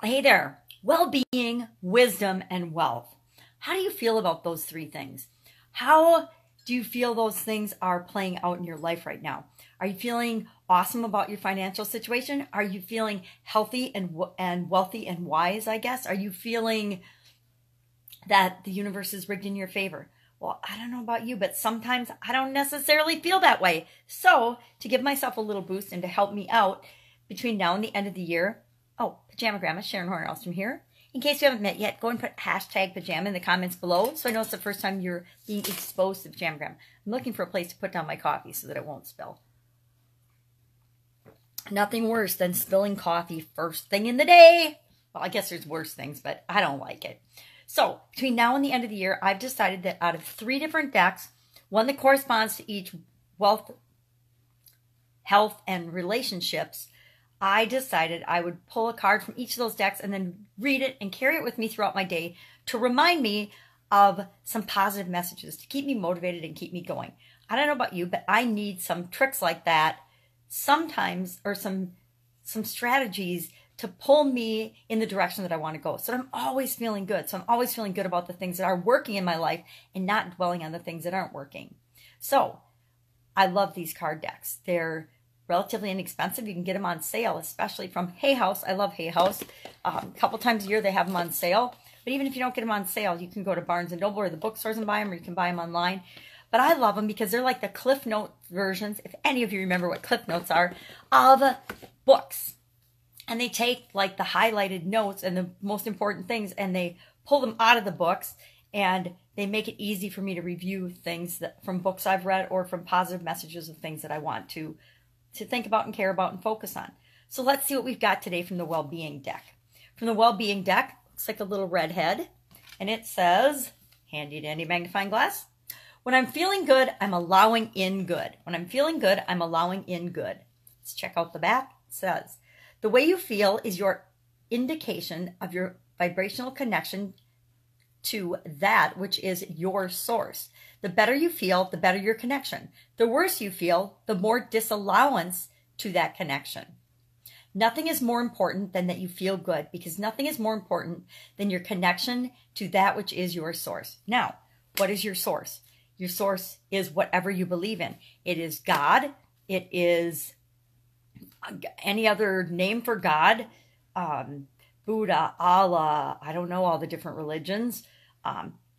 Hey there, well-being, wisdom, and wealth. How do you feel about those three things? How do you feel those things are playing out in your life right now? Are you feeling awesome about your financial situation? Are you feeling healthy and wealthy and wise, I guess? Are you feeling that the universe is rigged in your favor? Well, I don't know about you, but sometimes I don't necessarily feel that way. So to give myself a little boost and to help me out between now and the end of the year, Pajama Grandma, Sharon Horne-Ellstrom here. In case you haven't met yet, go and put hashtag pajama in the comments below so I know it's the first time you're being exposed to Pajama Grandma. I'm looking for a place to put down my coffee so that it won't spill. Nothing worse than spilling coffee first thing in the day. Well, I guess there's worse things, but I don't like it. So between now and the end of the year, I've decided that out of 3 different decks, one that corresponds to each wealth, health, and relationships, I decided I would pull a card from each of those decks and then read it and carry it with me throughout my day to remind me of some positive messages to keep me motivated and keep me going. I don't know about you, but I need some tricks like that sometimes, or some strategies to pull me in the direction that I want to go. So I'm always feeling good. So I'm always feeling good about the things that are working in my life and not dwelling on the things that aren't working. So I love these card decks. They're relatively inexpensive. You can get them on sale, especially from Hay House. I love Hay House. A couple times a year they have them on sale. But even if you don't get them on sale, you can go to Barnes & Noble or the bookstores and buy them, or you can buy them online. But I love them because they're like the Cliff Note versions, if any of you remember what Cliff Notes are, of books. And they take like the highlighted notes and the most important things and they pull them out of the books, and they make it easy for me to review things from books I've read or from positive messages of things that I want to think about and care about and focus on. So let's see what we've got today from the Well-Being deck. From the Well-Being deck, looks like a little redhead, and it says, handy dandy magnifying glass, when I'm feeling good, I'm allowing in good. When I'm feeling good, I'm allowing in good. Let's check out the back. It says, the way you feel is your indication of your vibrational connection to that which is your source. The better you feel, the better your connection. The worse you feel, the more disallowance to that connection. Nothing is more important than that you feel good, because nothing is more important than your connection to that which is your source. Now, what is your source? Your source is whatever you believe in. It is God. It is any other name for God. Buddha, Allah, I don't know all the different religions.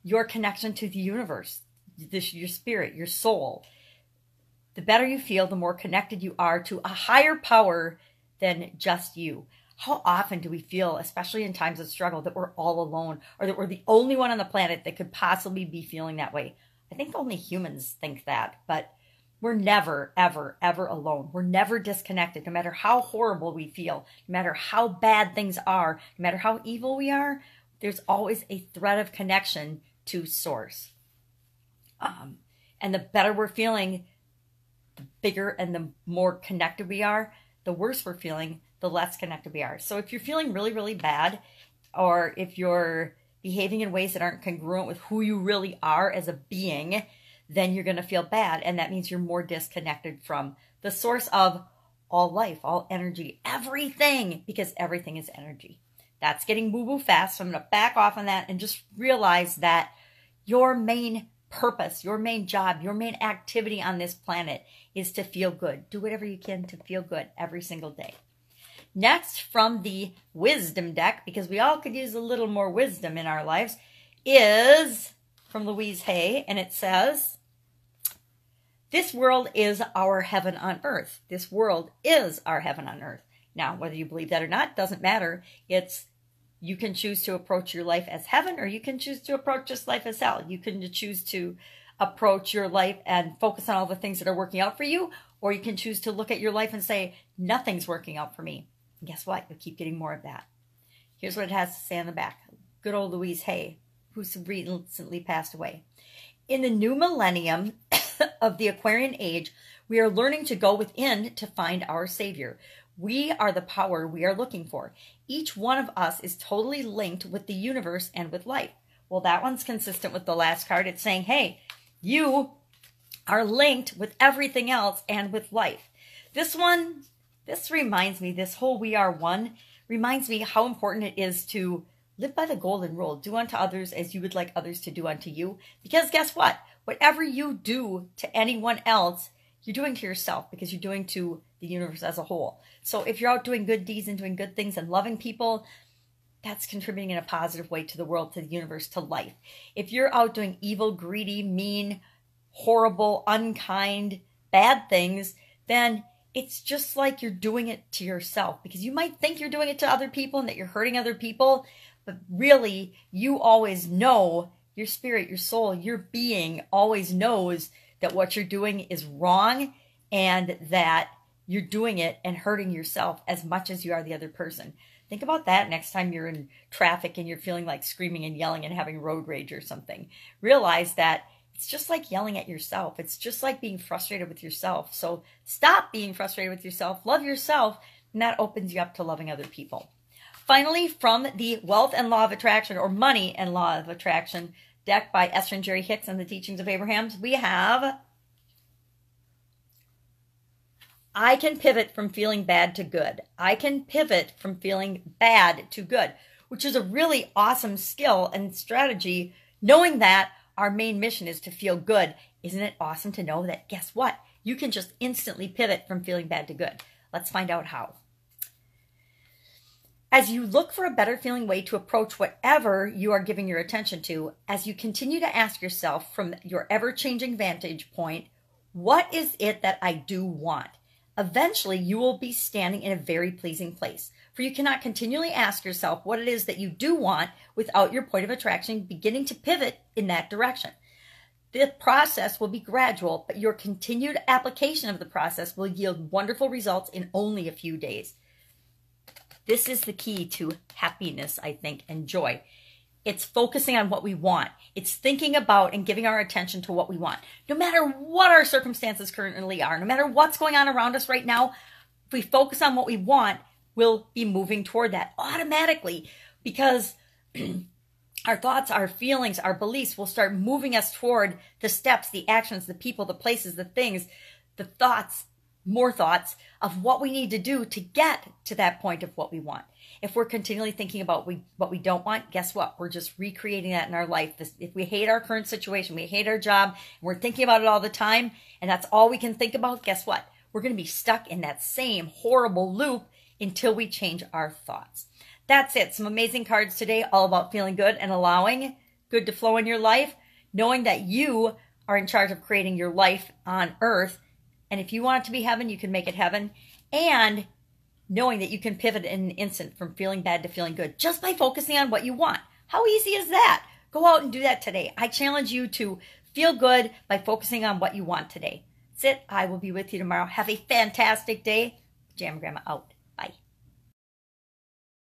Your connection to the universe, your spirit, your soul. The better you feel, the more connected you are to a higher power than just you. How often do we feel, especially in times of struggle, that we're all alone, or that we're the only one on the planet that could possibly be feeling that way? I think only humans think that, but we're never, ever, ever alone. We're never disconnected, no matter how horrible we feel, no matter how bad things are, no matter how evil we are. There's always a thread of connection to source. And the better we're feeling, the bigger and the more connected we are. The worse we're feeling, the less connected we are. So if you're feeling really, really bad, or if you're behaving in ways that aren't congruent with who you really are as a being, then you're going to feel bad. And that means you're more disconnected from the source of all life, all energy, everything, because everything is energy. That's getting woo-woo fast, so I'm going to back off on that and just realize that your main purpose, your main job, your main activity on this planet is to feel good. Do whatever you can to feel good every single day. Next, from the Wisdom deck, because we all could use a little more wisdom in our lives, is from Louise Hay, and it says, this world is our heaven on earth. This world is our heaven on earth. Now, whether you believe that or not doesn't matter. You can choose to approach your life as heaven, or you can choose to approach this life as hell. You can choose to approach your life and focus on all the things that are working out for you, or you can choose to look at your life and say, nothing's working out for me. And guess what? You'll keep getting more of that. Here's what it has to say on the back. Good old Louise Hay, who's recently passed away. In the new millennium of the Aquarian age, we are learning to go within to find our Savior. We are the power we are looking for. Each one of us is totally linked with the universe and with life. Well, that one's consistent with the last card. It's saying, hey, you are linked with everything else and with life. This one This reminds me, this whole we are one reminds me how important it is to live by the golden rule. Do unto others as you would like others to do unto you. Because guess what? Whatever you do to anyone else, you're doing to yourself, because you're doing to the universe as a whole. So if you're out doing good deeds and doing good things and loving people, that's contributing in a positive way to the world, to the universe, to life. If you're out doing evil, greedy, mean, horrible, unkind, bad things, then it's just like you're doing it to yourself, because you might think you're doing it to other people and that you're hurting other people, but really you always know, your spirit, your soul, your being always knows that what you're doing is wrong and that you're doing it and hurting yourself as much as you are the other person. Think about that next time you're in traffic and you're feeling like screaming and yelling and having road rage or something. Realize that it's just like yelling at yourself. It's just like being frustrated with yourself. So stop being frustrated with yourself. Love yourself, and that opens you up to loving other people. Finally, from the Wealth and Law of Attraction, or Money and Law of Attraction deck by Esther and Jerry Hicks and the Teachings of Abraham, we have, I can pivot from feeling bad to good. I can pivot from feeling bad to good, which is a really awesome skill and strategy, knowing that our main mission is to feel good. Isn't it awesome to know that, guess what? You can just instantly pivot from feeling bad to good. Let's find out how. As you look for a better feeling way to approach whatever you are giving your attention to, as you continue to ask yourself from your ever-changing vantage point, what is it that I do want? Eventually, you will be standing in a very pleasing place, for you cannot continually ask yourself what it is that you do want without your point of attraction beginning to pivot in that direction. The process will be gradual, but your continued application of the process will yield wonderful results in only a few days. This is the key to happiness, I think, and joy. It's focusing on what we want. It's thinking about and giving our attention to what we want. No matter what our circumstances currently are, no matter what's going on around us right now, if we focus on what we want, we'll be moving toward that automatically, because our thoughts, our feelings, our beliefs will start moving us toward the steps, the actions, the people, the places, the things, the thoughts, more thoughts of what we need to do to get to that point of what we want. If we're continually thinking about what we don't want, guess what? We're just recreating that in our life. If we hate our current situation, we hate our job, and we're thinking about it all the time, and that's all we can think about, guess what? We're going to be stuck in that same horrible loop until we change our thoughts. That's it. Some amazing cards today, all about feeling good and allowing good to flow in your life, knowing that you are in charge of creating your life on earth. And if you want it to be heaven, you can make it heaven. And knowing that you can pivot in an instant from feeling bad to feeling good just by focusing on what you want. How easy is that? Go out and do that today. I challenge you to feel good by focusing on what you want today. That's it. I will be with you tomorrow. Have a fantastic day. Jam Grandma out.